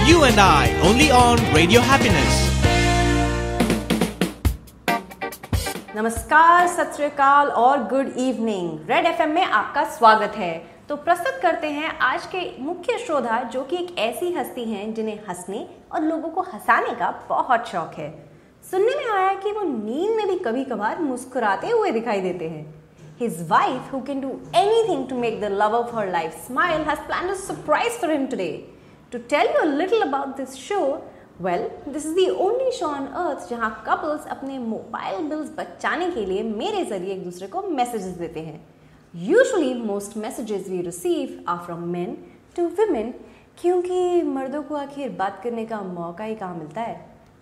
You and I, only on Radio Happiness. नमस्कार, सत श्री अकाल और गुड इवनिंग। रेड एफएम में आपका स्वागत है। तो प्रस्तुत करते हैं आज के मुख्य श्रोता, जो कि एक ऐसी हस्ती हैं जिन्हें हंसने और लोगों को हंसाने का बहुत शौक है। सुनने में आया कि वो नींद में भी कभी कभार मुस्कुराते हुए दिखाई देते हैं। His wife, who can do anything to make the love of her life smile, has planned a surprise for him today. To tell you a little about this show, well, this is the only show on earth जहाँ couples अपने mobile bills बचाने के लिए मेरे जरिए एक दूसरे को मैसेजेस देते हैं। Usually, most messages we receive are from men to women, क्योंकि मर्दों को आखिर बात करने का मौका ही कहाँ मिलता है।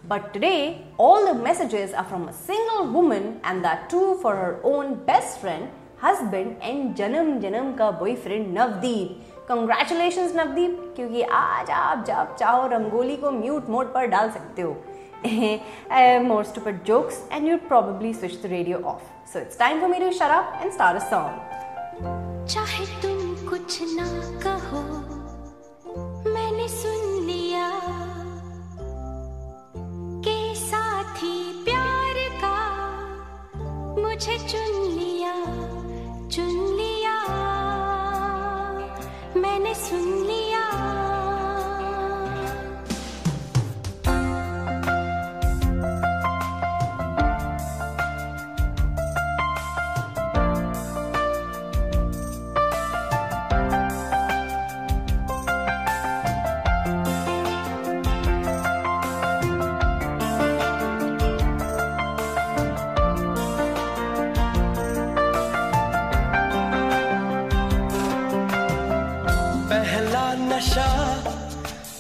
But today, all the messages are from a single woman, and that too for her own best friend, husband and जन्म का boyfriend नवदीप। Congratulations नवदीप, क्योंकि आज आप जब चाहो रंगोली को म्यूट मोड पर डाल सकते हो। More stupid jokes and you'd probably switch the radio off. So it's time for me to shut up and start a song. चाहे तुम कुछ ना कहो, मैंने सुन लिया के साथी प्यार का मुझे चुन लिया, मैंने सुन लिया।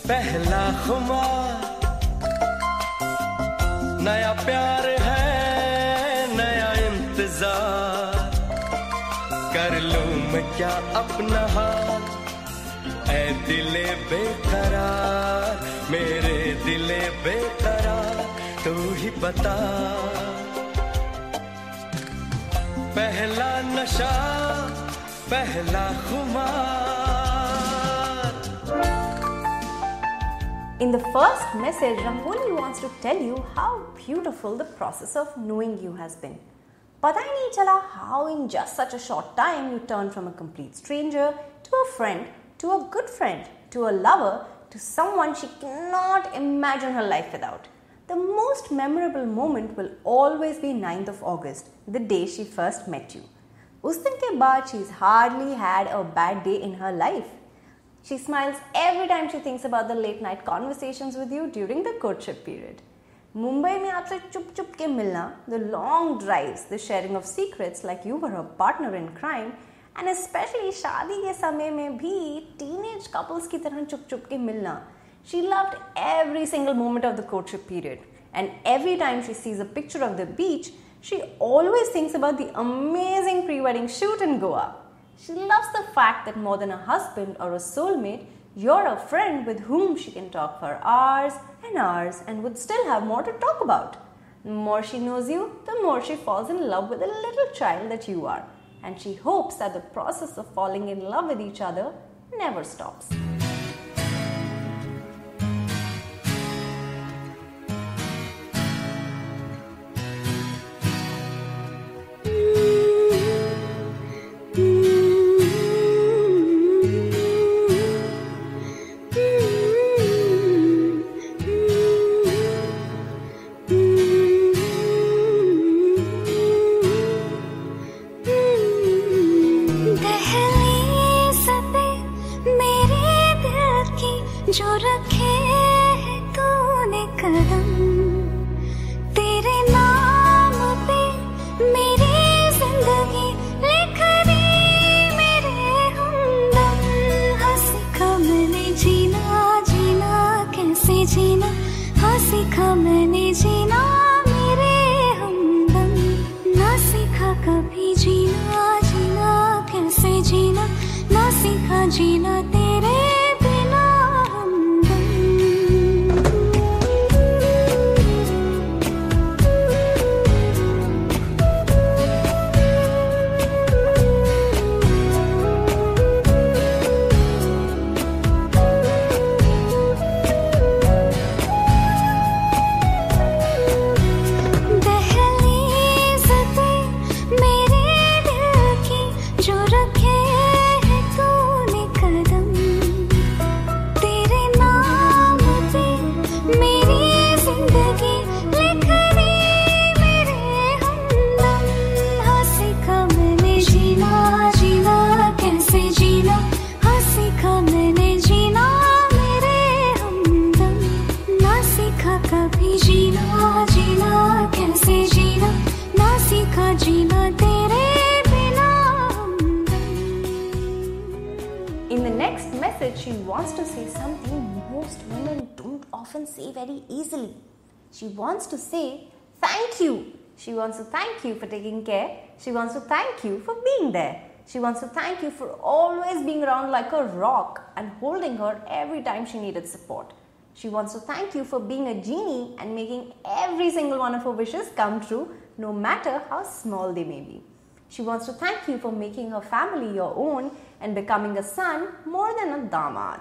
पहला खुमार, नया प्यार है, नया इंतजार, कर लूं मैं क्या अपना हाल, ऐ दिले बेकरार, मेरे दिले बेकरार, तू ही बता। पहला नशा, पहला खुमार। In the first message, Rangoli wants to tell you how beautiful the process of knowing you has been. पता ही नहीं चला how in just such a short time you turned from a complete stranger to a friend, to a good friend, to a lover, to someone she cannot imagine her life without. The most memorable moment will always be 9th of August, the day she first met you. उस दिन के बाद she's hardly had a bad day in her life. She smiles every time she thinks about the late night conversations with you during the courtship period. Mumbai में आपसे चुप के मिलना, the long drives, the sharing of secrets like you were her partner in crime, and especially शादी के समय में भी teenage couples की तरह चुप के मिलना. She loved every single moment of the courtship period, and every time she sees a picture of the beach, she always thinks about the amazing pre-wedding shoot in Goa. She loves the fact that more than a husband or a soulmate, you're a friend with whom she can talk for hours and would still have more to talk about. The more she knows you, the more she falls in love with the little child that you are. And she hopes that the process of falling in love with each other never stops. जो रखे है तूने कदम, तेरे नाम पे मेरी जिंदगी लिख दी मेरे हमदम। हाँ सीखा मैंने जीना कैसे जीना, हाँ सीखा मैंने जीना मेरे हमदम। ना सीखा कभी जीना कैसे जीना, ना सीखा जीना तेरे she wants to say something most women don't often say very easily. She wants to say thank you. She wants to thank you for taking care. She wants to thank you for being there. She wants to thank you for always being around like a rock and holding her every time she needed support. She wants to thank you for being a genie and making every single one of her wishes come true, no matter how small they may be. She wants to thank you for making her family your own and becoming a son more than a damad.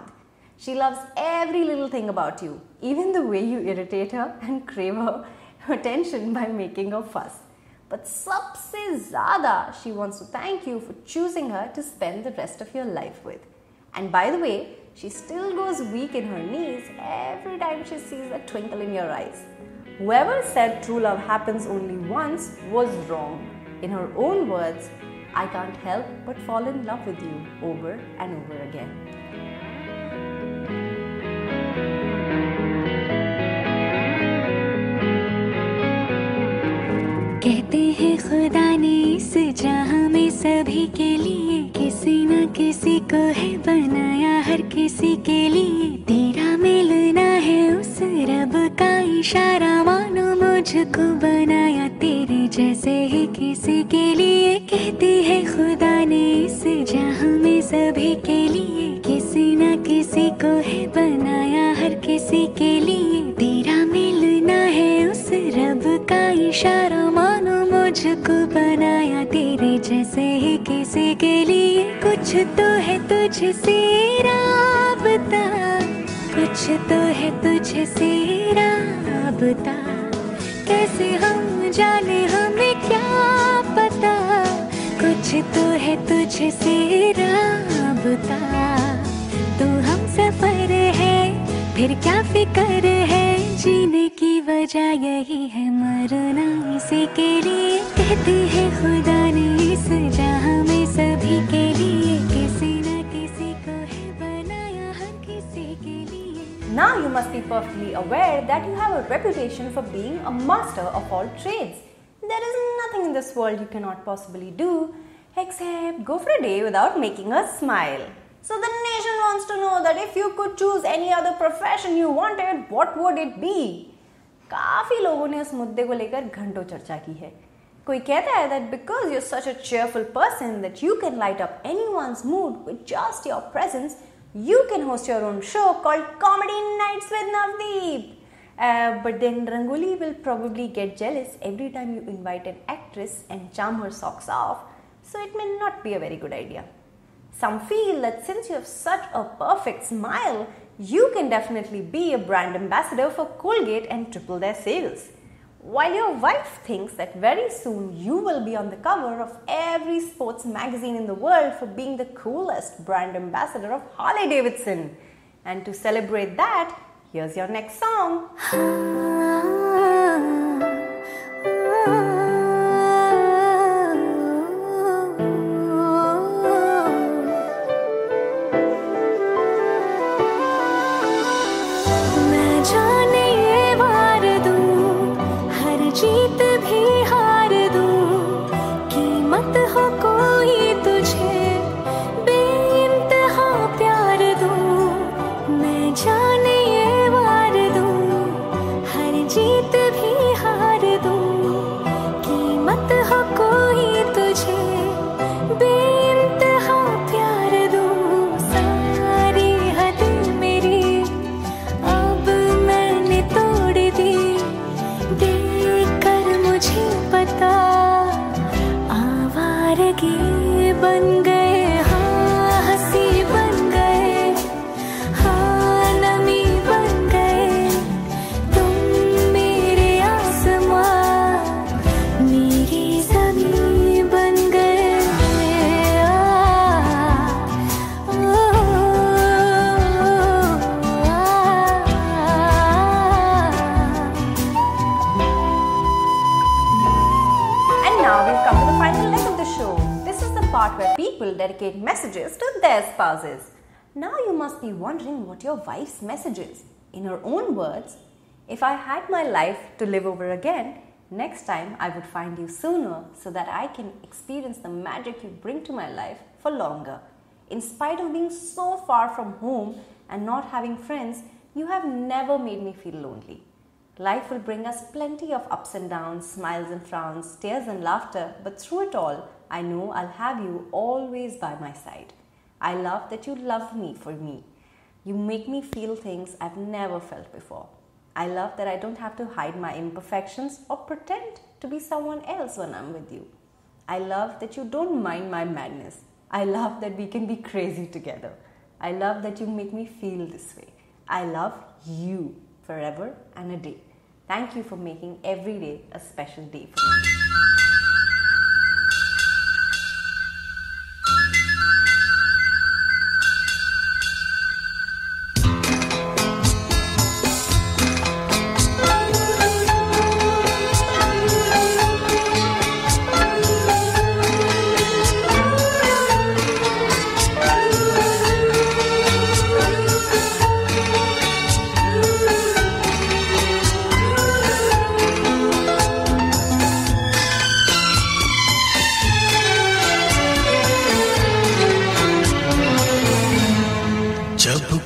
She loves every little thing about you, even the way you irritate her and crave her attention by making her fuss. But sabse zyada, she wants to thank you for choosing her to spend the rest of your life with. And by the way, she still goes weak in her knees every time she sees a twinkle in your eyes. Whoever said true love happens only once was wrong. In her own words, I can't help but fall in love with you over and over again. कहते हैं खुदा ने इस जहां में सभी के लिए किसी न किसी को है बनाया, हर किसी के लिए तेरा मिलना है उस रब का इशारा, मानो मुझको बनाया तेरे जैसे ही किसी के लिए। कहती है खुदा ने इस जहां में सभी के लिए किसी न किसी को है बनाया, हर किसी के लिए तेरा मिलना है उस रब का इशारा, मानो मुझको बनाया तेरे जैसे ही किसी के लिए। कुछ तो है तुझसे राबता, कुछ तो है तुझसे राबता, कैसे हम जाने हमें क्या पता। कुछ तो है तुझसे राबता, तो हम सफर है फिर क्या फिक्र है, जीने की वजह यही है मरना इसी के लिए। कहती है खुदा ने इस जहां में सभी के लिए किसी न किसी को है बनाया, हर किसी के लिए। Now you must be perfectly aware that you have a reputation for being a master of all trades. There is nothing in this world you cannot possibly do except go for a day without making us smile. So the nation wants to know that if you could choose any other profession you wanted, what would it be? काफी लोगों ने उस मुद्दे को लेकर घंटों चर्चा की है। कोई कहता है that because you're such a cheerful person that you can light up anyone's mood with just your presence, you can host your own show called Comedy Nights with Navdeep. But then Rangoli will probably get jealous every time you invite an actress and charm her socks off, so it may not be a very good idea. Some feel that since you have such a perfect smile, you can definitely be a brand ambassador for Colgate and triple their sales. While your wife thinks that very soon you will be on the cover of every sports magazine in the world for being the coolest brand ambassador of Harley Davidson. And to celebrate that, here's your next song. जीत भी हार दूं, कीमत हो कोई तुझे बेइंतहा प्यार दूं, मैं जाने ये वार दूं, हर जीत भी हार दूं, कीमत हो कोई तुझे बेइंतहा प्यार दूं। सारी हद मेरी अब मैंने तोड़ दी, मुझे पता आवारगी बन गए, हाँ हंसी बन गए, हाँ नमी बन गए, तुम मेरे आसमां मेरी ज़मीं बन गए। Now we've come to the final leg of the show. This is the part where people dedicate messages to their spouses. Now you must be wondering what your wife's message is. In her own words, if I had my life to live over again, next time I would find you sooner so that I can experience the magic you bring to my life for longer. In spite of being so far from home and not having friends, you have never made me feel lonely. Life will bring us plenty of ups and downs, smiles and frowns, tears and laughter, but through it all, I know I'll have you always by my side. I love that you love me for me. You make me feel things I've never felt before. I love that I don't have to hide my imperfections or pretend to be someone else when I'm with you. I love that you don't mind my madness. I love that we can be crazy together. I love that you make me feel this way. I love you forever and a day. Thank you for making every day a special day for me.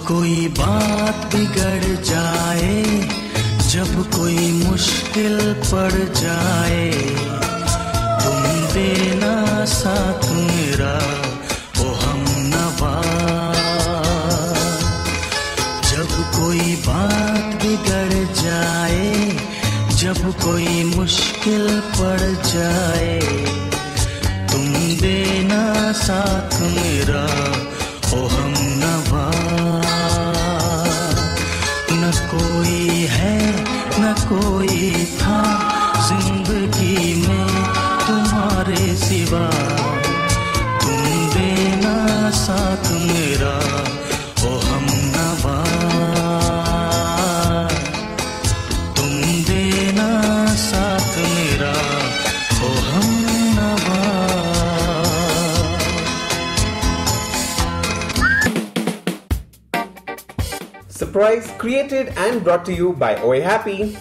कोई बात बिगड़ जाए, जब कोई मुश्किल पड़ जाए, तुम देना साथ मेरा ओ हमनवा। जब कोई बात बिगड़ जाए, जब कोई मुश्किल पड़ जाए, तुम देना साथ मेरा ओ हमनवा। न कोई है न कोई था जिंदगी में तुम्हारे सिवा, तुम देना साथ मेरा ओ हमनवा। तुम देना साथ मेरा ओ हमनवा। Surprise created and brought to you by OA Happy.